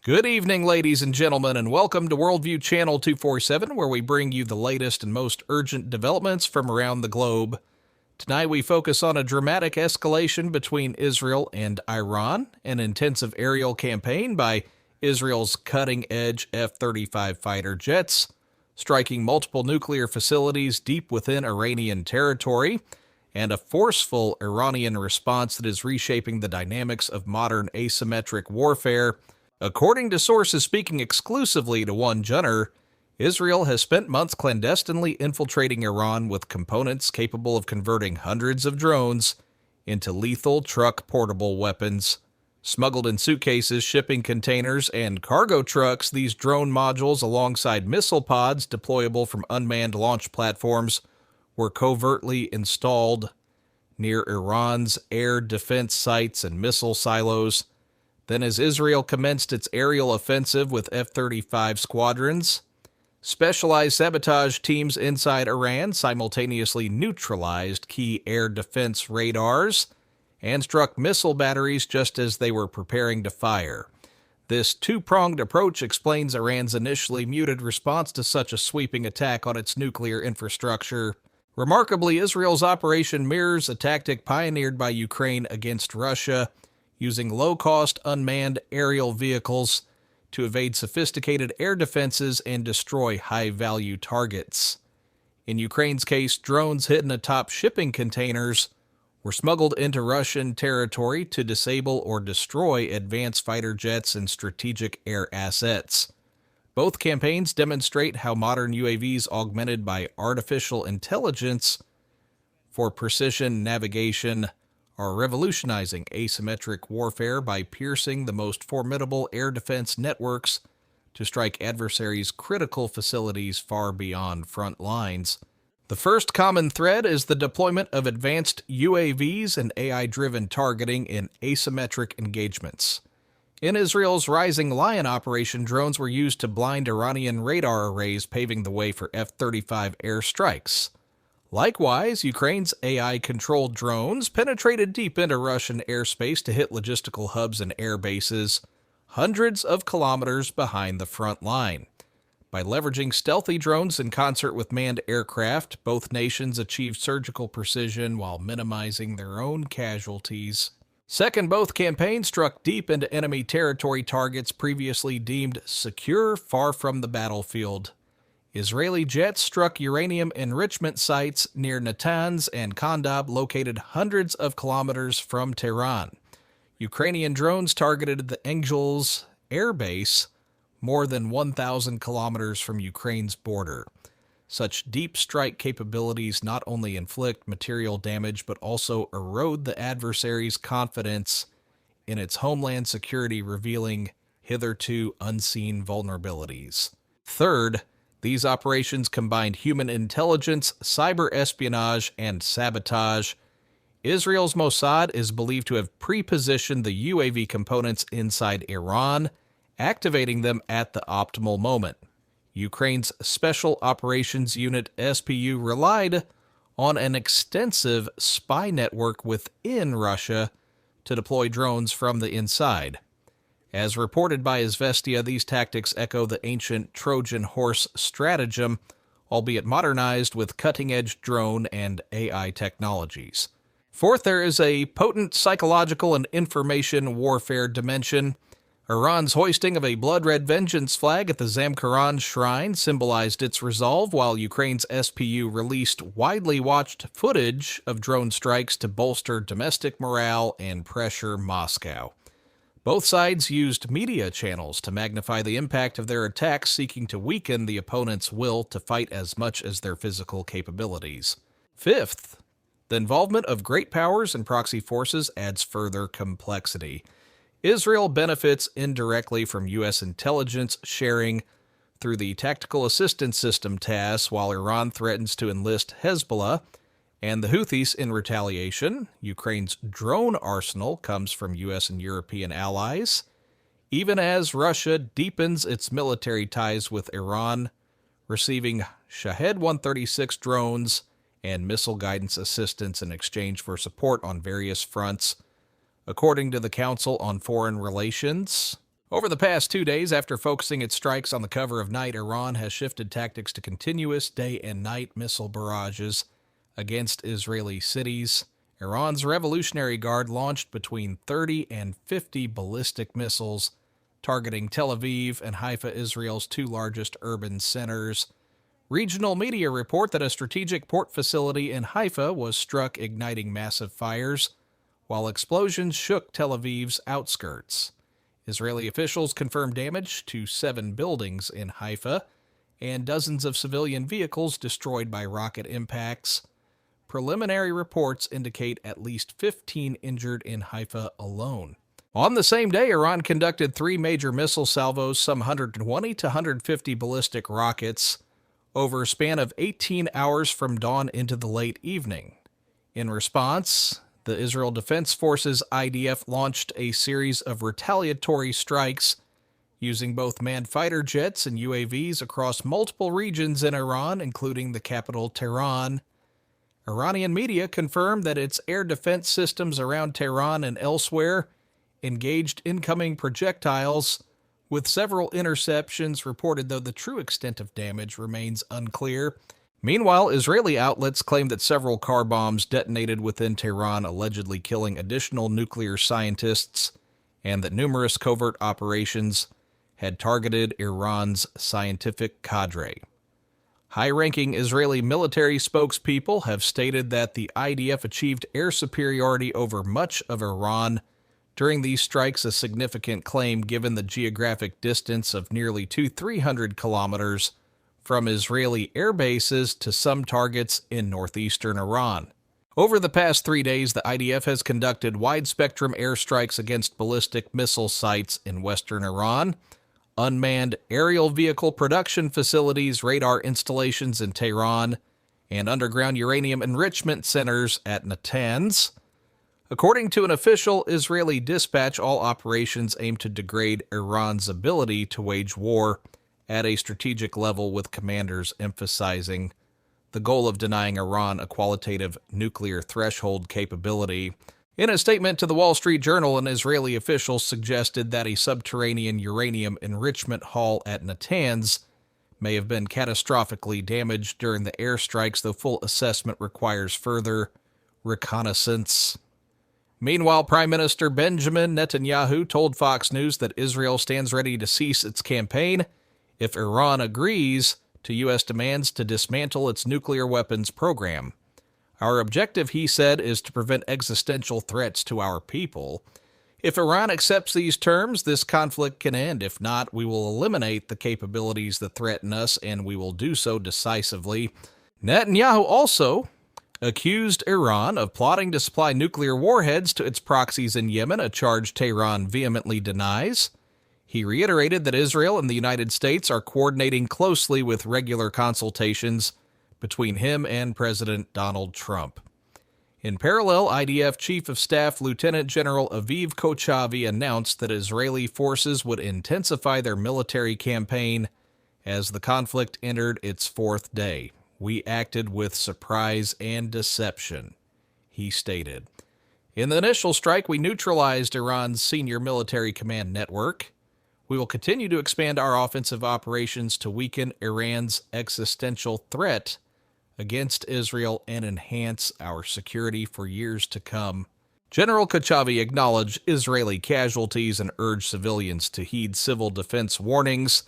Good evening, ladies and gentlemen, and welcome to Worldview Channel 247, where we bring you the latest and most urgent developments from around the globe. Tonight we focus on a dramatic escalation between Israel and Iran, an intensive aerial campaign by Israel's cutting-edge F-35 fighter jets, striking multiple nuclear facilities deep within Iranian territory, and a forceful Iranian response that is reshaping the dynamics of modern asymmetric warfare. According to sources speaking exclusively to one junner, Israel has spent months clandestinely infiltrating Iran with components capable of converting hundreds of drones into lethal truck-portable weapons. Smuggled in suitcases, shipping containers, and cargo trucks, these drone modules, alongside missile pods deployable from unmanned launch platforms, were covertly installed near Iran's air defense sites and missile silos. Then, as Israel commenced its aerial offensive with F-35 squadrons, specialized sabotage teams inside Iran simultaneously neutralized key air defense radars and struck missile batteries just as they were preparing to fire. This two-pronged approach explains Iran's initially muted response to such a sweeping attack on its nuclear infrastructure. Remarkably, Israel's operation mirrors a tactic pioneered by Ukraine against Russia, using low-cost unmanned aerial vehicles to evade sophisticated air defenses and destroy high-value targets. In Ukraine's case, drones hidden atop shipping containers were smuggled into Russian territory to disable or destroy advanced fighter jets and strategic air assets. Both campaigns demonstrate how modern UAVs augmented by artificial intelligence for precision navigation are revolutionizing asymmetric warfare by piercing the most formidable air defense networks to strike adversaries' critical facilities far beyond front lines. The first common thread is the deployment of advanced UAVs and AI-driven targeting in asymmetric engagements. In Israel's Rising Lion operation, drones were used to blind Iranian radar arrays, paving the way for F-35 airstrikes. Likewise, Ukraine's AI-controlled drones penetrated deep into Russian airspace to hit logistical hubs and air bases hundreds of kilometers behind the front line. By leveraging stealthy drones in concert with manned aircraft, both nations achieved surgical precision while minimizing their own casualties. Second, both campaigns struck deep into enemy territory targets previously deemed secure far from the battlefield. Israeli jets struck uranium enrichment sites near Natanz and Kandab, located hundreds of kilometers from Tehran. Ukrainian drones targeted the Engels air base more than 1,000 kilometers from Ukraine's border. Such deep strike capabilities not only inflict material damage but also erode the adversary's confidence in its homeland security, revealing hitherto unseen vulnerabilities. Third, these operations combined human intelligence, cyber-espionage, and sabotage. Israel's Mossad is believed to have pre-positioned the UAV components inside Iran, activating them at the optimal moment. Ukraine's Special Operations Unit SPU relied on an extensive spy network within Russia to deploy drones from the inside. As reported by Izvestia, these tactics echo the ancient Trojan horse stratagem, albeit modernized with cutting-edge drone and AI technologies. Fourth, there is a potent psychological and information warfare dimension. Iran's hoisting of a blood-red vengeance flag at the Zamkaran shrine symbolized its resolve, while Ukraine's SPU released widely watched footage of drone strikes to bolster domestic morale and pressure Moscow. Both sides used media channels to magnify the impact of their attacks, seeking to weaken the opponent's will to fight as much as their physical capabilities. Fifth, the involvement of great powers and proxy forces adds further complexity. Israel benefits indirectly from U.S. intelligence sharing through the Tactical Assistance System TASS, while Iran threatens to enlist Hezbollah and the Houthis in retaliation. Ukraine's drone arsenal comes from U.S. and European allies, even as Russia deepens its military ties with Iran, receiving Shahed 136 drones and missile guidance assistance in exchange for support on various fronts. According to the Council on Foreign Relations, Over the past 2 days, after focusing its strikes on the cover of night, Iran has shifted tactics to continuous day and night missile barrages against Israeli cities. Iran's Revolutionary Guard launched between 30 and 50 ballistic missiles targeting Tel Aviv and Haifa, Israel's two largest urban centers. Regional media report that a strategic port facility in Haifa was struck, igniting massive fires, while explosions shook Tel Aviv's outskirts. Israeli officials confirmed damage to 7 buildings in Haifa and dozens of civilian vehicles destroyed by rocket impacts. Preliminary reports indicate at least 15 injured in Haifa alone. On the same day, Iran conducted 3 major missile salvos, some 120 to 150 ballistic rockets, over a span of 18 hours from dawn into the late evening. In response, the Israel Defense Forces IDF launched a series of retaliatory strikes using both manned fighter jets and UAVs across multiple regions in Iran, including the capital Tehran. Iranian media confirmed that its air defense systems around Tehran and elsewhere engaged incoming projectiles, with several interceptions reported, though the true extent of damage remains unclear. Meanwhile, Israeli outlets claim that several car bombs detonated within Tehran, allegedly killing additional nuclear scientists, and that numerous covert operations had targeted Iran's scientific cadre. High-ranking Israeli military spokespeople have stated that the IDF achieved air superiority over much of Iran during these strikes, a significant claim given the geographic distance of nearly 300 kilometers from Israeli air bases to some targets in northeastern Iran. Over the past 3 days, the IDF has conducted wide-spectrum airstrikes against ballistic missile sites in western Iran, unmanned aerial vehicle production facilities, radar installations in Tehran, and underground uranium enrichment centers at Natanz. According to an official Israeli dispatch, all operations aim to degrade Iran's ability to wage war at a strategic level, with commanders emphasizing the goal of denying Iran a qualitative nuclear threshold capability. In a statement to the Wall Street Journal, an Israeli official suggested that a subterranean uranium enrichment hall at Natanz may have been catastrophically damaged during the airstrikes, though full assessment requires further reconnaissance. Meanwhile, Prime Minister Benjamin Netanyahu told Fox News that Israel stands ready to cease its campaign if Iran agrees to U.S. demands to dismantle its nuclear weapons program. Our objective, he said, is to prevent existential threats to our people. If Iran accepts these terms, this conflict can end. If not, we will eliminate the capabilities that threaten us, and we will do so decisively. Netanyahu also accused Iran of plotting to supply nuclear warheads to its proxies in Yemen, a charge Tehran vehemently denies. He reiterated that Israel and the United States are coordinating closely with regular consultations between him and President Donald Trump. In parallel, IDF Chief of Staff Lieutenant General Aviv Kochavi announced that Israeli forces would intensify their military campaign as the conflict entered its 4th day. We acted with surprise and deception, he stated. In the initial strike, we neutralized Iran's senior military command network. We will continue to expand our offensive operations to weaken Iran's existential threat against Israel and enhance our security for years to come. General Kochavi acknowledged Israeli casualties and urged civilians to heed civil defense warnings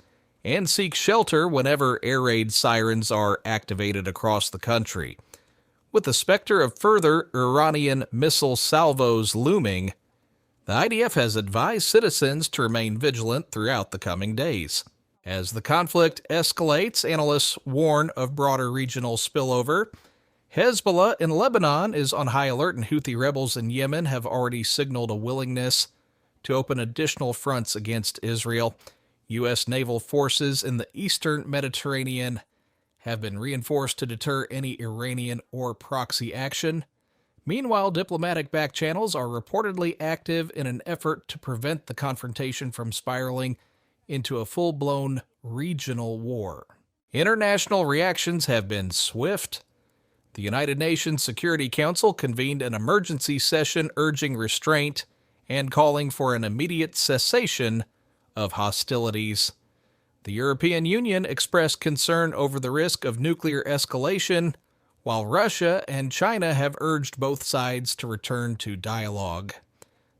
and seek shelter whenever air raid sirens are activated across the country. With the specter of further Iranian missile salvos looming, the IDF has advised citizens to remain vigilant throughout the coming days. As the conflict escalates, analysts warn of broader regional spillover. Hezbollah in Lebanon is on high alert, and Houthi rebels in Yemen have already signaled a willingness to open additional fronts against Israel. U.S. naval forces in the eastern Mediterranean have been reinforced to deter any Iranian or proxy action. Meanwhile, diplomatic back channels are reportedly active in an effort to prevent the confrontation from spiraling into a full-blown regional war. International reactions have been swift. The United Nations Security Council convened an emergency session urging restraint and calling for an immediate cessation of hostilities. The European Union expressed concern over the risk of nuclear escalation, while Russia and China have urged both sides to return to dialogue.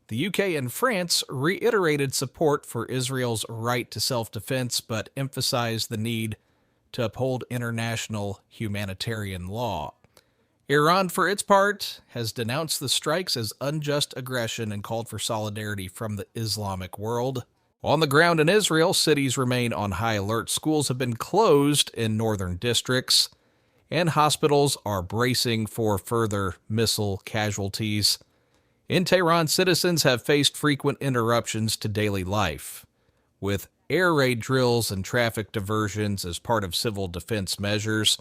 The UK and France reiterated support for Israel's right to self-defense, but emphasized the need to uphold international humanitarian law. Iran, for its part, has denounced the strikes as unjust aggression and called for solidarity from the Islamic world. On the ground in Israel, cities remain on high alert. Schools have been closed in northern districts, and hospitals are bracing for further missile casualties. In Tehran, citizens have faced frequent interruptions to daily life, with air raid drills and traffic diversions as part of civil defense measures.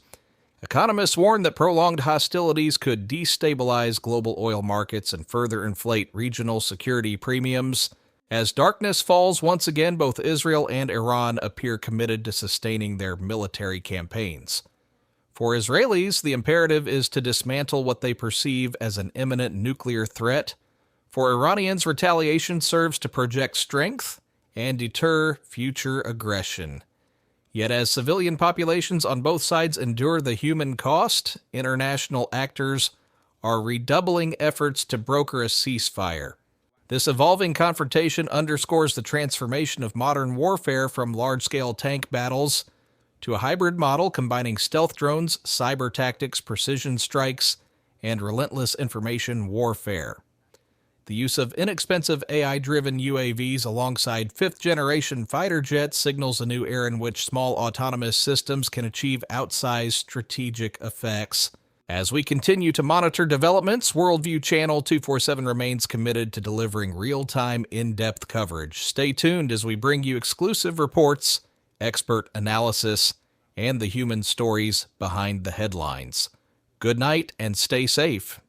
Economists warn that prolonged hostilities could destabilize global oil markets and further inflate regional security premiums. As darkness falls once again, both Israel and Iran appear committed to sustaining their military campaigns. For Israelis, the imperative is to dismantle what they perceive as an imminent nuclear threat. For Iranians, retaliation serves to project strength and deter future aggression. Yet as civilian populations on both sides endure the human cost, international actors are redoubling efforts to broker a ceasefire. This evolving confrontation underscores the transformation of modern warfare from large-scale tank battles to a hybrid model combining stealth drones, cyber tactics, precision strikes, and relentless information warfare. The use of inexpensive AI-driven UAVs alongside fifth-generation fighter jets signals a new era in which small autonomous systems can achieve outsized strategic effects. As we continue to monitor developments, Worldview Channel 247 remains committed to delivering real-time, in-depth coverage. Stay tuned as we bring you exclusive reports, expert analysis, and the human stories behind the headlines. Good night and stay safe.